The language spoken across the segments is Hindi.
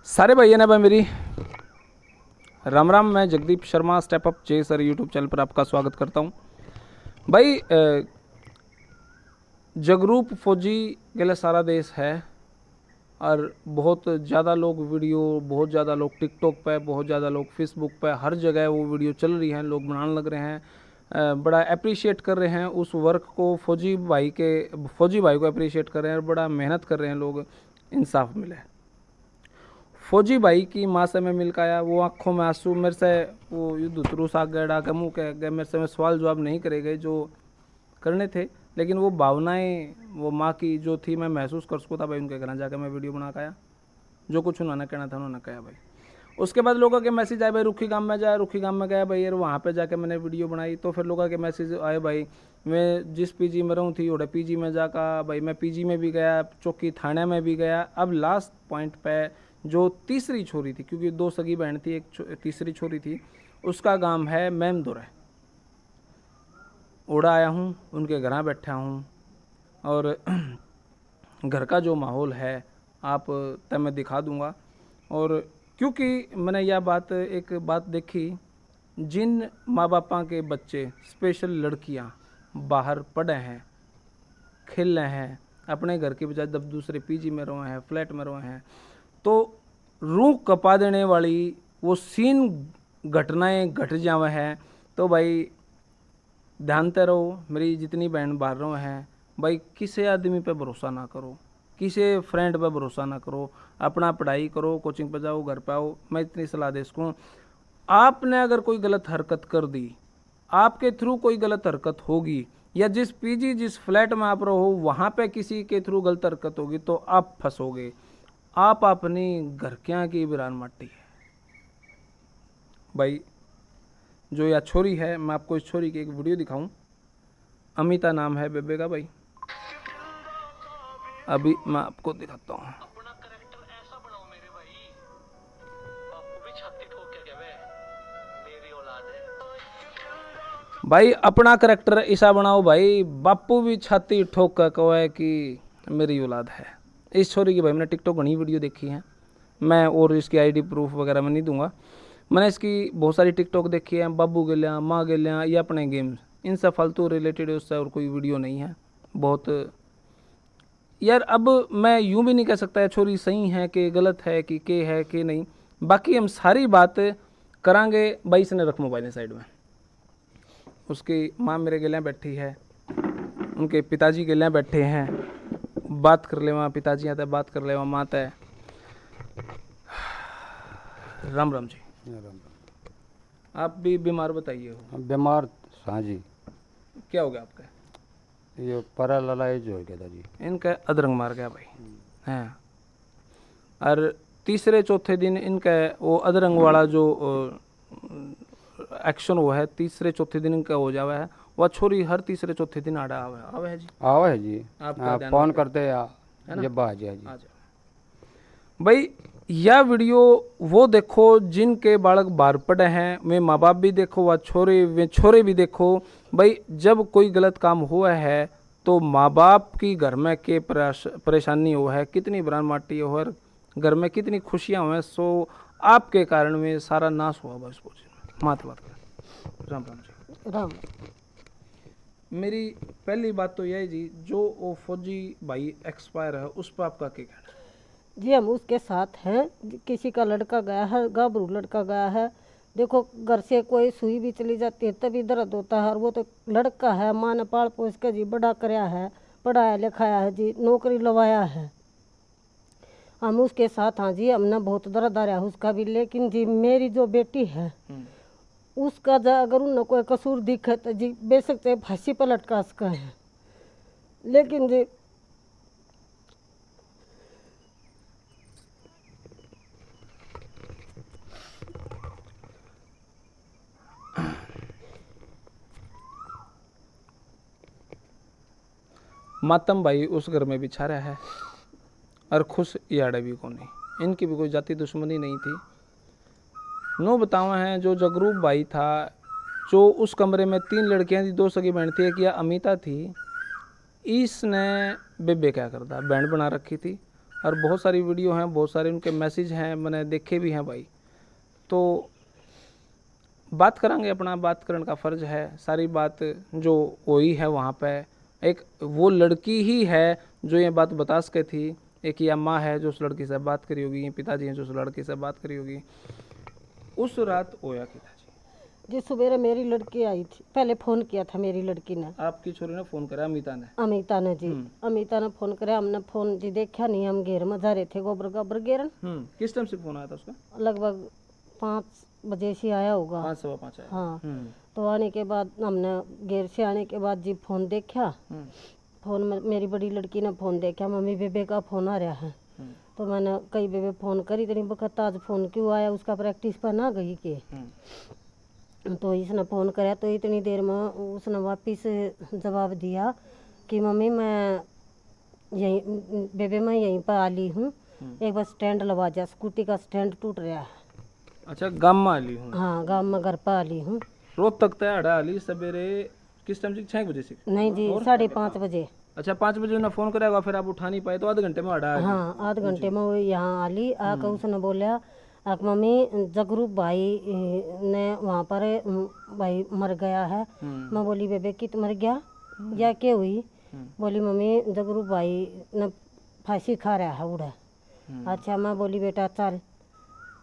सारे भैया ने भाई मेरी राम राम। मैं जगदीप शर्मा स्टेप अप जे सर यूट्यूब चैनल पर आपका स्वागत करता हूँ। भाई जगरूप फौजी के लिए सारा देश है और बहुत ज़्यादा लोग वीडियो, बहुत ज़्यादा लोग टिकटॉक पे, बहुत ज़्यादा लोग फेसबुक पे, हर जगह वो वीडियो चल रही हैं, लोग बनाने लग रहे हैं, बड़ा अप्रिशिएट कर रहे हैं उस वर्क को। फौजी भाई को अप्रिशिएट कर रहे हैं, बड़ा मेहनत कर रहे हैं लोग, इंसाफ मिले। फौजी भाई की माँ से मैं मिल के आया, वो आंखों में आंसू, मेरे से वो युद्ध तुरुस आ गया, के मुँह कह गए, मेरे से मैं सवाल जवाब नहीं करे गए जो करने थे, लेकिन वो भावनाएं वो माँ की जो थी मैं महसूस कर सकता था। भाई उनके घर जाकर मैं वीडियो बना के आया, जो कुछ उन्होंने कहना था उन्होंने कहा भाई। उसके बाद लोगों के मैसेज आए भाई रुखी गांव में जाए, रुखी गांव में गया भाई यार, वहाँ पे जाके मैंने वीडियो बनाई। तो फिर लोगों के मैसेज आए भाई मैं जिस पीजी में रहूँ थी वोड़े पीजी में जाकर भाई मैं पीजी में भी गया, चौकी थाने में भी गया। अब लास्ट पॉइंट पे जो तीसरी छोरी थी, क्योंकि दो सगी बहन थी, एक तीसरी छोरी थी, उसका गांव है मैमदुर, उड़ा आया हूँ, उनके घर बैठा हूँ और घर का जो माहौल है आप तब मैं दिखा दूंगा। और क्योंकि मैंने यह एक बात देखी, जिन माँ बापा के बच्चे स्पेशल लड़कियाँ बाहर पढ़े हैं, खेल रहे हैं, अपने घर के बजाय जब दूसरे पीजी में रहे हैं, फ्लैट में रहे हैं, तो रूह कपा देने वाली वो सीन घटनाएं घट जावे हैं। तो भाई ध्यानते रहो, मेरी जितनी बहन बाहर रहे हैं, भाई किसी आदमी पे भरोसा ना करो, किसी फ्रेंड पे भरोसा ना करो, अपना पढ़ाई करो, कोचिंग पे जाओ, घर पे आओ। मैं इतनी सलाह दे सकूँ, आपने अगर कोई गलत हरकत कर दी, आपके थ्रू कोई गलत हरकत होगी, या जिस पीजी जिस फ्लैट में आप रहो वहाँ पे किसी के थ्रू गलत हरकत होगी, तो आप फंसोगे। आप अपनी घर क्या की बिरान माटी है भाई। जो यह छोरी है, मैं आपको इस छोरी की एक वीडियो दिखाऊं। अमिता नाम है बेबे का भाई, अभी मैं आपको दिखाता हूँ। अपना करैक्टर ऐसा बनाओ मेरे भाई, आपको भी छाती ठोक के कहवे मेरी औलाद है भाई अपना करैक्टर ऐसा बनाओ भाई, बापू भी छाती ठोक कर कहे कि मेरी औलाद है। इस छोरी की भाई मैंने टिकटॉक घनी वीडियो देखी है, मैं और इसकी आईडी प्रूफ वगैरह मैं नहीं दूंगा। मैंने इसकी बहुत सारी टिकटॉक देखी है, बाबू गेलियाँ, माँ गेलियाँ, या अपने गेम्स, इनसे फालतू रिलेटेड उससे और कोई वीडियो नहीं है। बहुत यार, अब मैं यूं भी नहीं कह सकता है छोरी सही है कि गलत है कि के है कि नहीं। बाकी हम सारी बात करांगे। भाई इसने रख मोबाइल साइड में, उसकी माँ मेरे गेलियाँ बैठी है, उनके पिताजी गेलियाँ बैठे हैं, बात कर ले वहाँ, पिताजी आते बात कर ले वहाँ, माँ तय। राम राम जी। आप भी बीमार बताइए हो? बीमार, हाँ जी। क्या हो गया आपका? ये पैरालाइज हो गया था जी। इनका अधरंग मार गया भाई हैं, और तीसरे चौथे दिन इनका वो अधरंग वाला जो एक्शन वो है, तीसरे चौथे दिन इनका हो जावा है। वह छोरी हर तीसरे चौथे दिन आड़ा आवे है जी। आवा है जी, आपका फोन करते हैं ये बाज है जी। भाई यह वीडियो वो देखो जिनके बालक बाहर पड़े हैं, वे माँ बाप भी देखो, वह छोरे भी देखो। भाई जब कोई गलत काम हुआ है तो माँ बाप की घर में के परेशानी हुआ है, कितनी बरान माटी हो, और घर में कितनी खुशियाँ हुए, सो आपके कारण में सारा नाश हुआ। बस कुछ मात बात कर। राम राम जी। राम। मेरी पहली बात तो यह है जी, जो वो फौजी भाई एक्सपायर है उस पर आपका क्या कहना है? जी हम उसके साथ हैं। किसी का लड़का गया है, गाभरू लड़का गया है। देखो घर से कोई सुई भी चली जाती है तभी दर्द होता है, और वो तो लड़का है, माँ ने पाल पोस के जी बड़ा कराया है, पढ़ाया लिखाया है जी, नौकरी लवाया है। हम उसके साथ, हाँ जी, हमने बहुत दर्द आ रहा है उसका भी। लेकिन जी मेरी जो बेटी है उसका अगर उन्हें कोई कसूर दिखे तो जी बेशक से फांसी पर लटका सका है। लेकिन जी मातम भाई उस घर में भी छा रहा है, और खुश याड़े भी को नहीं, इनकी भी कोई जाति दुश्मनी नहीं थी। नो बतावा है जो जगरूप भाई था, जो उस कमरे में 3 लड़कियां थी, 2 सगी बहन थी, एक या अमिता थी। इसने बेबे क्या करता, बैंड बना रखी थी, और बहुत सारी वीडियो हैं, बहुत सारे उनके मैसेज हैं, मैंने देखे भी हैं भाई। तो बात करांगे, अपना बात करने का फ़र्ज है। सारी बात जो हुई है वहाँ पे, एक वो लड़की ही है जो ये बात बता सके थी, एक ये माँ है जो उस लड़की से बात करी होगी, ये पिताजी हैं जो उस लड़की से बात करी होगी। उस रात होया क्या था जी? जी सवेरे मेरी लड़की आई थी, पहले फ़ोन किया था मेरी लड़की ने, आपकी छोरी ने फ़ोन करा, अमिता ने? अमिता ने जी, अमिता ने फ़ोन कराया। हमने फ़ोन जी देखा नहीं, हम घेर में जा रहे थे गोबर गाबर घेरन। किस टाइम से फ़ोन आया था उसका? लगभग 5 बजे से आया होगा। 5 सवा 5 आया। हाँ, तो आने के बाद हमने घेर से आने के बाद जी फ़ोन देखा। फ़ोन में मेरी बड़ी लड़की ने फ़ोन देखा, मम्मी बेबे का फ़ोन आ रहा है। तो मैंने कई बेबे फ़ोन करी, इतनी वक्त आज फ़ोन क्यों आया, उसका प्रैक्टिस पर ना गई के। तो इसने फ़ोन कराया, तो इतनी देर में उसने वापस जवाब दिया कि मम्मी मैं यहीं बेबे मैं यहीं पर आ ली हूँ, एक बार स्टैंड लगा जा, स्कूटी का स्टैंड टूट रहा है। अच्छा, गाँव में आली हूँ? हाँ, गाँव में घर पर आ ली हूँ। रोज तक तय अड़ा आली सवेरे किस टाइम से? 6 बजे से? नहीं जी, 5:30 बजे। अच्छा, 5 बजे उन्होंने फ़ोन करेगा, फिर आप उठा नहीं पाए तो आधे घंटे में अड़ा आ गई। हाँ, आधे घंटे में वो यहाँ आली। आकर उसने बोला आक मम्मी जगरूप भाई ने वहाँ पर भाई मर गया है। मैं बोली बेबे कित मर गया या क्या हुई? बोली मम्मी जगरूप भाई ने फांसी खा रहा है उड़ा। अच्छा, मैं बोली बेटा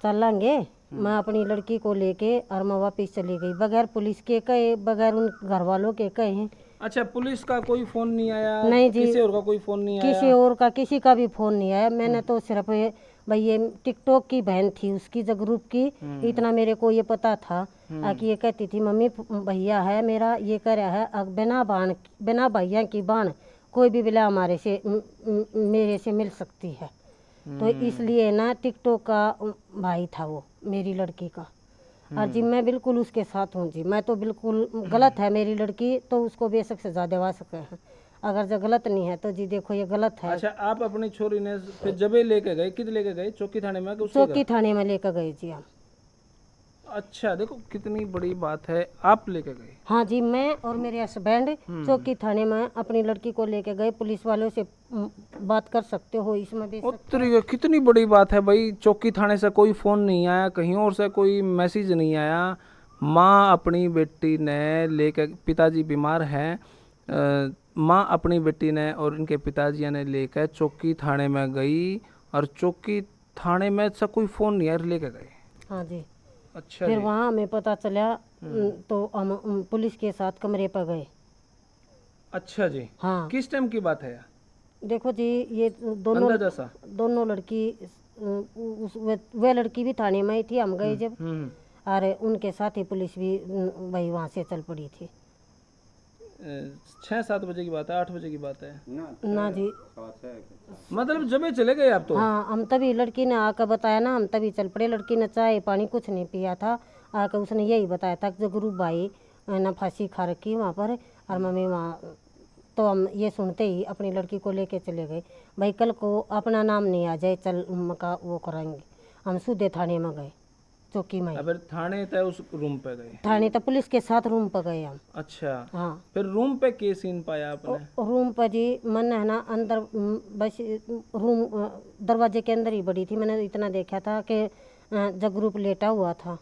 चलेंगे। मैं अपनी लड़की को लेके और मैं वापस चली गई, बगैर पुलिस के कहे, बगैर उन घर वालों के कहे। अच्छा, पुलिस का कोई फ़ोन नहीं आया? नहीं जी, किसी और का कोई फ़ोन नहीं आया? किसी और का किसी का भी फ़ोन नहीं आया। मैंने तो सिर्फ भाई ये टिकटॉक की बहन थी उसकी जगरूप की, इतना मेरे को ये पता था कि ये कहती थी मम्मी भैया है मेरा, ये कह रहा है अब बिना भैया की बाण कोई भी बिला हमारे से मेरे से मिल सकती है। तो इसलिए ना टिकटॉक का भाई था वो मेरी लड़की का। और जी मैं बिल्कुल उसके साथ हूँ जी, मैं तो बिल्कुल गलत है मेरी लड़की तो उसको बेशक सजा दिलवा सके हैं, अगर जो गलत नहीं है तो जी देखो ये गलत है। अच्छा, आप अपनी छोरी ने फिर जबे लेके गए, किध लेके गए? चौकी थाने में कि उसके चौकी थाने में लेकर गए जी हम। अच्छा, देखो कितनी बड़ी बात है, आप लेके गए? हाँ जी, मैं और मेरे हस्बैंड चौकी थाने में अपनी लड़की को लेके गए। पुलिस वालों से बात कर सकते हो इसमें भी। उत्तरी कितनी बड़ी बात है भाई, चौकी थाने से कोई फ़ोन नहीं आया, कहीं और से कोई मैसेज नहीं आया। माँ अपनी बेटी ने लेकर, पिताजी बीमार हैं, माँ अपनी बेटी ने और इनके पिताजी ने लेकर चौकी थाने में गई और चौकी थाने में से कोई फ़ोन नहीं आया, लेके गए? हाँ जी। अच्छा फिर जी। वहाँ हमें पता चला तो हम पुलिस के साथ कमरे पर गए। अच्छा जी। हाँ, किस टाइम की बात है यार? देखो जी ये अंदाजा सा? दोनों लड़की वह लड़की भी थाने में ही थी, हम गए जब, और उनके साथ ही पुलिस भी वही वहाँ से चल पड़ी थी। 6-7 बजे की बात है, 8 बजे की बात है? ना जी, मतलब जबे चले गए आप तो? हाँ, हम तभी लड़की ने आकर बताया ना, हम तभी चल पड़े। लड़की ने चाय पानी कुछ नहीं पिया था, आकर उसने यही बताया था कि जो गुरु भाई ने फांसी खा रखी वहाँ पर और मम्मी वहाँ। तो हम ये सुनते ही अपनी लड़की को लेके चले गए। भाई कल को अपना नाम नहीं आ जाए, चल का वो करेंगे। हम सीधे थाने में गए, चौकी में। फिर थाने तय उस रूम पे गए? थाने तो पुलिस के साथ रूम पर गए हम। अच्छा, हाँ, फिर रूम पे के सीन पाया आपने? रूम पर जी मन है ना अंदर बस रूम दरवाजे के अंदर ही बड़ी थी। मैंने इतना देखा था कि जगरूप लेटा हुआ था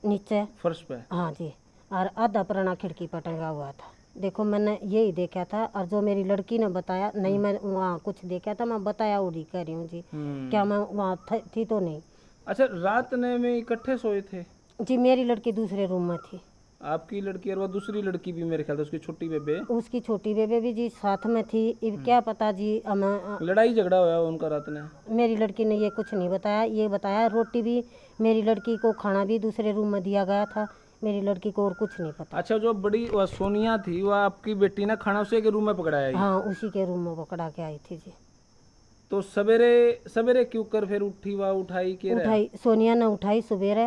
नीचे फर्श पे? हाँ जी, और आधा पुराना खिड़की पर टंगा हुआ था। देखो मैंने यही देखा था, और जो मेरी लड़की ने बताया नहीं मैं वहाँ कुछ देखा था, मैं बताया उड़ी कह रही हूँ जी, क्या मैं वहाँ थी तो नहीं। अच्छा, रात में इकट्ठे सोए थे? जी मेरी लड़की दूसरे रूम में थी। आपकी लड़की और वो दूसरी लड़की भी मेरे ख्याल से, उसकी छोटी बेबे? उसकी छोटी बेबे भी जी साथ में थी। अब क्या पता जी हमें लड़ाई झगड़ा हुआ उनका रात ने? मेरी लड़की ने ये कुछ नहीं बताया। ये बताया रोटी भी मेरी लड़की को, खाना भी दूसरे रूम में दिया गया था, मेरी लड़की को और कुछ नहीं पता। अच्छा, जो बड़ी वह सोनिया थी, वह आपकी बेटी ने खाना उसी के रूम में पकड़ाया? हाँ, उसी के रूम में पकड़ा के आई थी जी। तो सवेरे सवेरे क्यों कर फिर उठी, वह उठाई के रहा? उठाई सोनिया ने उठाई सुबेरे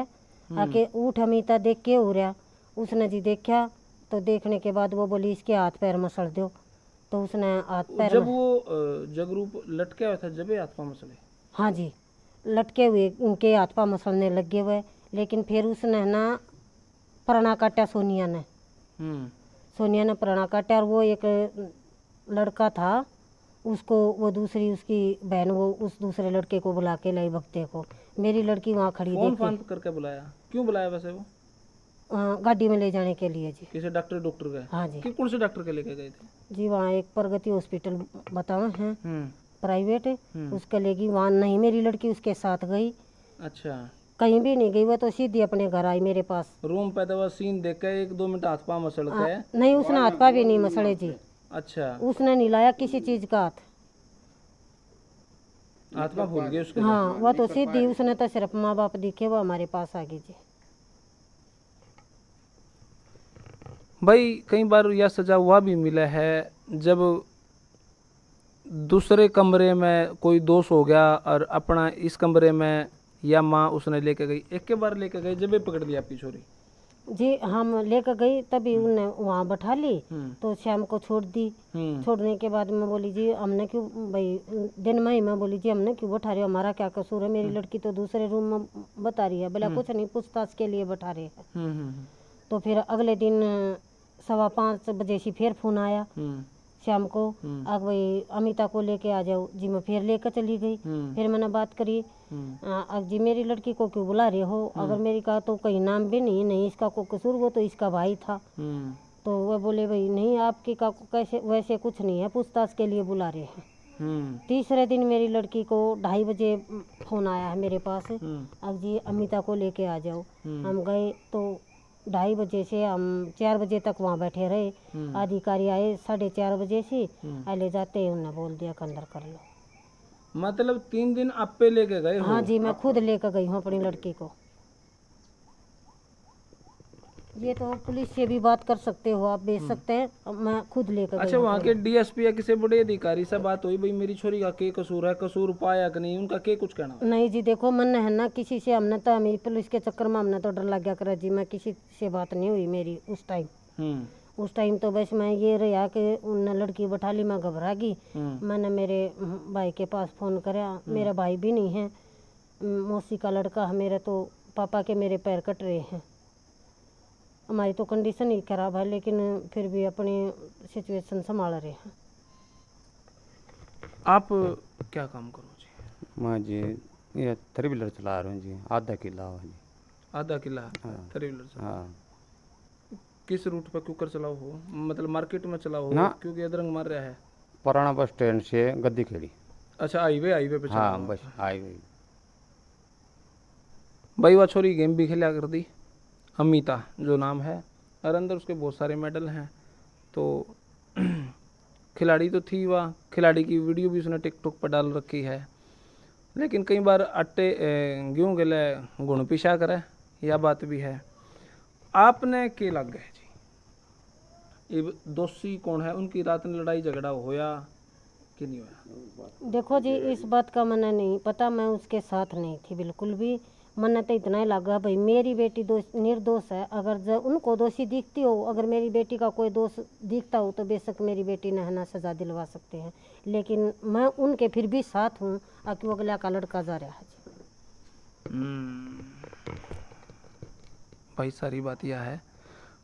आके, उठ अमिता देख के हो रहा। उसने जी देखा तो देखने के बाद वो बोली इसके हाथ पैर मसल दो, तो उसने हाथ पैर जब वो जगरूप लटके हुआ था जब हाथ पाँव मसले? हाँ जी, लटके हुए उनके हाथ पाँव मसलने लगे हुए, लेकिन फिर उसने ना प्राणा काटा सोनिया ने। सोनिया ने प्राणा काटा, और वो एक लड़का था उसको वो दूसरी उसकी बहन वो उस दूसरे लड़के को बुला के लाई भक्ते को। मेरी लड़की वहाँ खड़ी फोन देख फान करके बुलाया, क्यों बुलाया वैसे वो? गाड़ी में ले जाने के लिए जी। किसी डॉक्टर गए? हाँ जी। कि कौन से डॉक्टर के लेके गए थे? जी वहाँ एक प्रगति हॉस्पिटल बताए हैं हम्म। प्राइवेट, उसके लेगी वहाँ नहीं, मेरी लड़की उसके साथ गई, अच्छा, कहीं भी नहीं गई, वो तो सीधी अपने घर आई मेरे पास। रूम पे तो सीन देख के 1-2 मिनट हाथ पाँव मसल के? नहीं उसने हाथ पा भी नहीं मसले जी, अच्छा, उसने नहीं लाया किसी चीज का हाथ। हाथ पाँव भूल गए उसके? हाँ वो तो सीधी, उसने तो सिर्फ माँ बाप दिखे, वो हमारे पास आ गई जी। भाई कई बार यह सजा हुआ भी मिला है जब दूसरे कमरे में कोई दोष हो गया और अपना इस कमरे में या माँ उसने लेके गई, एक के बार लेके गई जब पकड़ लिया आपकी छोरी? जी हम लेकर गई तभी उन्हें वहाँ बैठा ली, तो शाम को छोड़ दी। छोड़ने के बाद मैं बोली जी हमने क्यों भाई दिन में ही मैं बोली जी हमने क्यों बैठा रहे हो, हमारा क्या कसूर है, मेरी लड़की तो दूसरे रूम में बता रही है, बोला कुछ नहीं पूछताछ के लिए बैठा रहे हैं। तो फिर अगले दिन 5:15 बजे से फिर फोन आया शाम को, अब भाई अमिता को लेके आ जाओ जी, मैं फिर लेकर चली गई। फिर मैंने बात करी, अब जी मेरी लड़की को क्यों बुला रहे हो, अगर मेरी का तो कहीं नाम भी नहीं इसका कोई कसूर, वो तो इसका भाई था। तो वह बोले भाई नहीं आपकी का कैसे वैसे कुछ नहीं है, पूछताछ के लिए बुला रहे हैं। तीसरे दिन मेरी लड़की को 2:30 बजे फोन आया है मेरे पास, अब जी अमिता को लेके आ जाओ। हम गए तो 2:30 बजे से हम 4 बजे तक वहाँ बैठे रहे। अधिकारी आए 4:30 बजे से, ले जाते ही उन्होंने बोल दिया कि अंदर कर लो। मतलब 3 दिन आप पे लेके गए हो? हाँ जी मैं खुद लेकर गई हूँ अपनी लड़की को। ये तो पुलिस से भी बात कर सकते हो आप, भेज सकते हैं, अब मैं खुद लेकर गई। अच्छा, वहाँ के डीएसपी या किसी बड़े अधिकारी से बात हुई भाई मेरी छोरी का के कसूर है, कसूर पाया कि नहीं, उनका के कुछ कहना? नहीं जी देखो मन है ना किसी से, हमने तो हमें पुलिस के चक्कर में हमने तो डर लग गया कर जी, मैं किसी से बात नहीं हुई मेरी उस टाइम। उस टाइम तो बस मैं ये रहा कि उन लड़की बैठा ली, मैं घबरा गई। मैंने मेरे भाई के पास फ़ोन कराया, मेरा भाई भी नहीं है, मौसी का लड़का है मेरा, तो पापा के मेरे पैर कट रहे हैं। हमारी तो कंडीशन ही खराब है लेकिन फिर भी अपनी सिचुएशन संभाल रहे हैं। आप क्या काम करो जी? मैं जी ये 3 व्हीलर चला रहा हूँ जी, आधा किला हो जी। आधा किला 3 व्हीलर? हाँ। किस रूट पे क्यों कर चलाओ हो, मतलब मार्केट में चलाओ हो? ना। क्योंकि अदरंग मार रहा है। पुराना बस स्टैंड से गद्दी खेड़ी। अच्छा, हाईवे पे चलाओ? हाँ बस हाईवे। भाई वह छोरी गेम भी खेला कर दी, अमिता जो नाम है, और अंदर उसके बहुत सारे मेडल हैं। तो खिलाड़ी तो थी, वह खिलाड़ी की वीडियो भी उसने टिकटॉक पर डाल रखी है, लेकिन कई बार अट्टे गेहूँ गले गुण पीछा करे, यह बात भी है। आपने के लग गए जी, ये दोषी कौन है, उनकी रात में लड़ाई झगड़ा होया कि नहीं होया? देखो जी इस बात का मैंने नहीं पता, मैं उसके साथ नहीं थी बिल्कुल भी। मैंने तो इतना ही लगा भाई मेरी बेटी निर्दोष है, अगर जब उनको दोषी दिखती हो, अगर मेरी बेटी का कोई दोष दिखता हो तो बेशक मेरी बेटी ने है ना सजा दिलवा सकते हैं, लेकिन मैं उनके फिर भी साथ हूँ। कि वो अगला का लड़का जा रहा है भाई सारी बात यह है।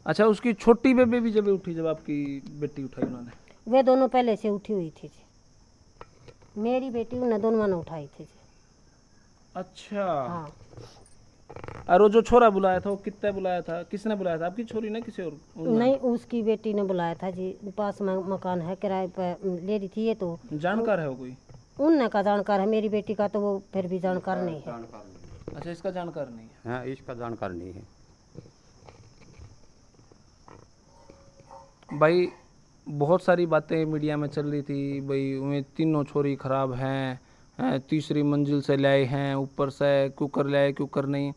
अच्छा, उसकी छोटी बेबी भी जब उठी, जब आपकी बेटी उठाई उन्होंने? वे दोनों पहले से उठी हुई थी जी, मेरी बेटी उन्हें दोनों ने उठाई थी जी। अच्छा। हाँ। और वो जो छोरा बुलाया था वो कितना बुलाया था, किसने बुलाया था, आपकी छोरी ने किसी और? नहीं उसकी बेटी ने बुलाया था जी, पास में मकान है किराए पर ले रही थी। ये तो जानकार है वो कोई? उनने का जानकार है, मेरी बेटी का तो वो फिर भी जानकार नहीं है। अच्छा, इसका जानकार नहीं है? हाँ इसका जानकार नहीं है। भाई बहुत सारी बातें मीडिया में चल रही थी, भाई उन्हें तीनों छोरी खराब हैं, तीसरी मंजिल से लाए हैं, ऊपर से क्यों कर लाए क्यों कर नहीं,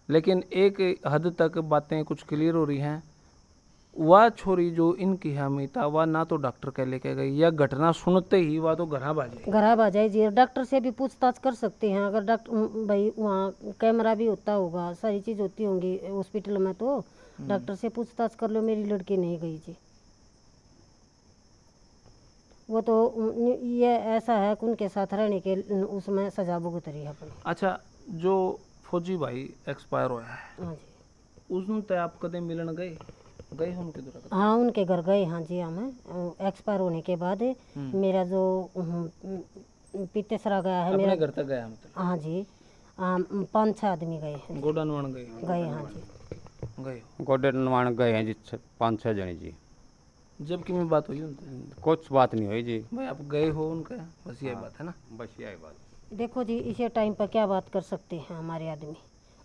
लेकिन एक हद तक बातें कुछ क्लियर हो रही हैं। वह छोरी जो इनकी है अमिता, वह ना तो डॉक्टर के लेके गई, या घटना सुनते ही वह तो घर आ जाए जी। डॉक्टर से भी पूछताछ कर सकते हैं, अगर डॉक्टर भाई वहाँ कैमरा भी होता होगा, सारी चीज़ होती होंगी हॉस्पिटल में, तो डॉक्टर से पूछताछ कर लो। मेरी लड़की नहीं गई जी, वो तो ये ऐसा है कि उनके साथ रहने के उसमें सजा भुगत रही है अपनी। अच्छा, जो फौजी भाई एक्सपायर हुआ है, हाँ जी। उसमें तो आप कदम मिलन गए? गए हो उनके दूर? हाँ उनके घर गए, हाँ जी हम एक्सपायर होने के बाद मेरा जो पितेसरा गया है अपने मेरा। घर तक गया मतलब? हाँ जी 5-6 आदमी गए हैं। गोडा नवाण गए हो? गए हाँ जी। गए हो। गोडे नवाण गए हैं जी 5-6 जने जी। जब की में बात हुई उनसे? कुछ बात नहीं हुई जी, भाई आप गए हो उनके, बस यही बात है ना? बस यही बात। देखो जी इसी टाइम पर क्या बात कर सकते हैं हमारे आदमी,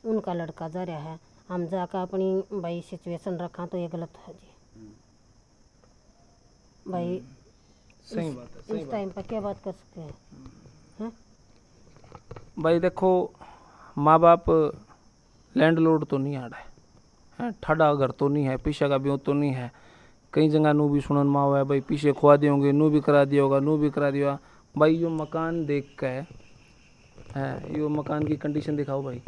उनका लड़का जा रहा है, हम जाकर अपनी भाई सिचुएशन रखा तो ये गलत है जी भाई। सही बात है, सही इस टाइम पर क्या बात कर सकते हैं? हैं? भाई देखो, माँ बाप लैंडलॉर्ड तो नहीं आ रहा है, ठाडा घर तो नहीं है, पीछे का ब्यों तो नहीं है। कई जगह नू भी सुनन में आवा है भाई पीछे खुआ दियोगे, नू भी करा दिया होगा, नू भी करा दिया। भाई यो मकान देख के है, यो मकान की कंडीशन दिखाओ भाई,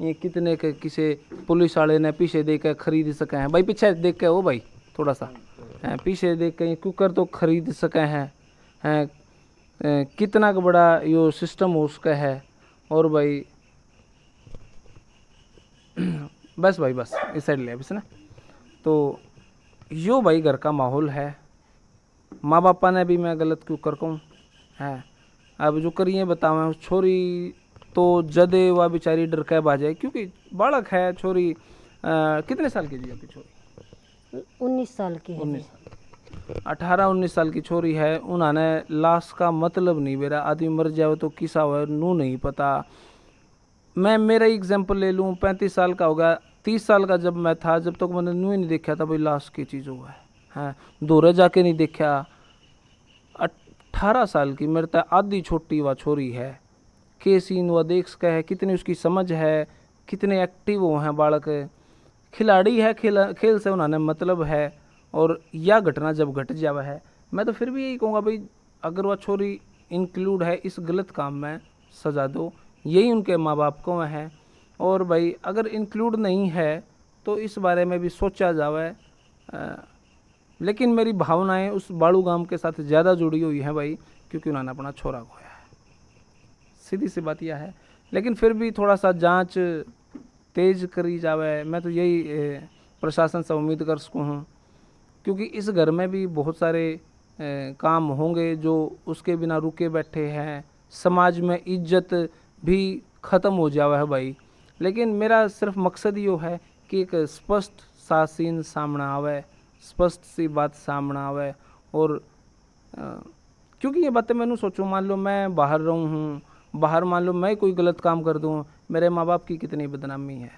ये कितने के किसी पुलिस वाले ने पीछे देख के खरीद सके हैं भाई? पीछे देख के हो भाई थोड़ा सा, पीछे देख के कुकर तो खरीद सके हैं, कितना का बड़ा यो सिस्टम हो उसका है। और भाई बस भाई बस इस साइड ले बस ना। तो यो भाई घर का माहौल है, माँ बापा ने भी मैं गलत क्यों कर कहूँ है। अब जो करिए बताओ, छोरी तो जदे वह बेचारी डर के बाजे, क्योंकि बालक है छोरी। कितने साल की जी आपकी छोरी? 19 साल की है 19 जी। 18-19 साल की छोरी है। उन्होंने लाश का मतलब नहीं मेरा, आदमी मर जाए तो किसा हुआ नू नहीं पता। मैं मेरा एग्जाम्पल ले लूँ, 35 साल का होगा, 30 साल का जब मैं था, जब तक मैंने नू ही नहीं देखा था भाई लाश की चीज़ हुआ है, दूर जाके नहीं देखा। 18 साल की मेरे तक आधी छोटी वह छोरी है, के सीन वह देख सके है, कितनी उसकी समझ है, कितने एक्टिव वो हैं बालक, खिलाड़ी है, खेल से उन्होंने मतलब है। और यह घटना जब घट जावा है, मैं तो फिर भी यही कहूँगा भाई अगर वह छोरी इंक्लूड है इस गलत काम में, सजा दो, यही उनके माँ बाप को है। और भाई अगर इंक्लूड नहीं है तो इस बारे में भी सोचा जावे। लेकिन मेरी भावनाएं उस बाड़ू गांव के साथ ज़्यादा जुड़ी हुई हैं भाई, क्योंकि उन्होंने अपना छोरा खोया है, सीधी सी बात यह है। लेकिन फिर भी थोड़ा सा जांच तेज करी जावे, मैं तो यही प्रशासन से उम्मीद कर सकूँ हूँ, क्योंकि इस घर में भी बहुत सारे काम होंगे जो उसके बिना रुके बैठे हैं। समाज में इज्जत भी ख़त्म हो जावा है भाई। लेकिन मेरा सिर्फ मकसद यो है कि एक स्पष्ट सा सीन सामने आवे, स्पष्ट सी बात सामने आवे। और क्योंकि ये बातें मैंने सोचूं, मान लो मैं बाहर रहूं हूँ, बाहर मान लो मैं कोई गलत काम कर दूं, मेरे माँ बाप की कितनी बदनामी है।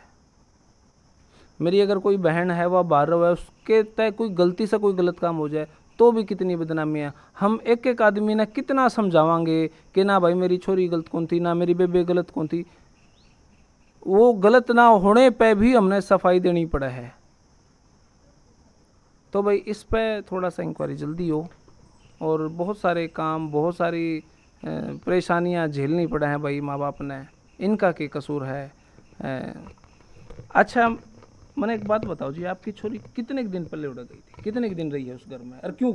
मेरी अगर कोई बहन है वह बाहर रहा है, उसके तय कोई गलती से कोई गलत काम हो जाए तो भी कितनी बदनामी है। हम एक एक आदमी ने कितना समझावांगे कि ना भाई मेरी छोरी गलत कौन थी, ना मेरी बेबे गलत कौन थी। वो गलत ना होने पे भी हमने सफाई देनी पड़ा है। तो भाई इस पे थोड़ा सा इंक्वायरी जल्दी हो। और बहुत सारे काम, बहुत सारी परेशानियां झेलनी पड़ा है भाई माँ बाप ने, इनका क्या कसूर है। अच्छा मैंने एक बात बताओ जी, आपकी छोरी कितने दिन पहले उड़ गई थी, कितने दिन रही है उस घर में और क्यों?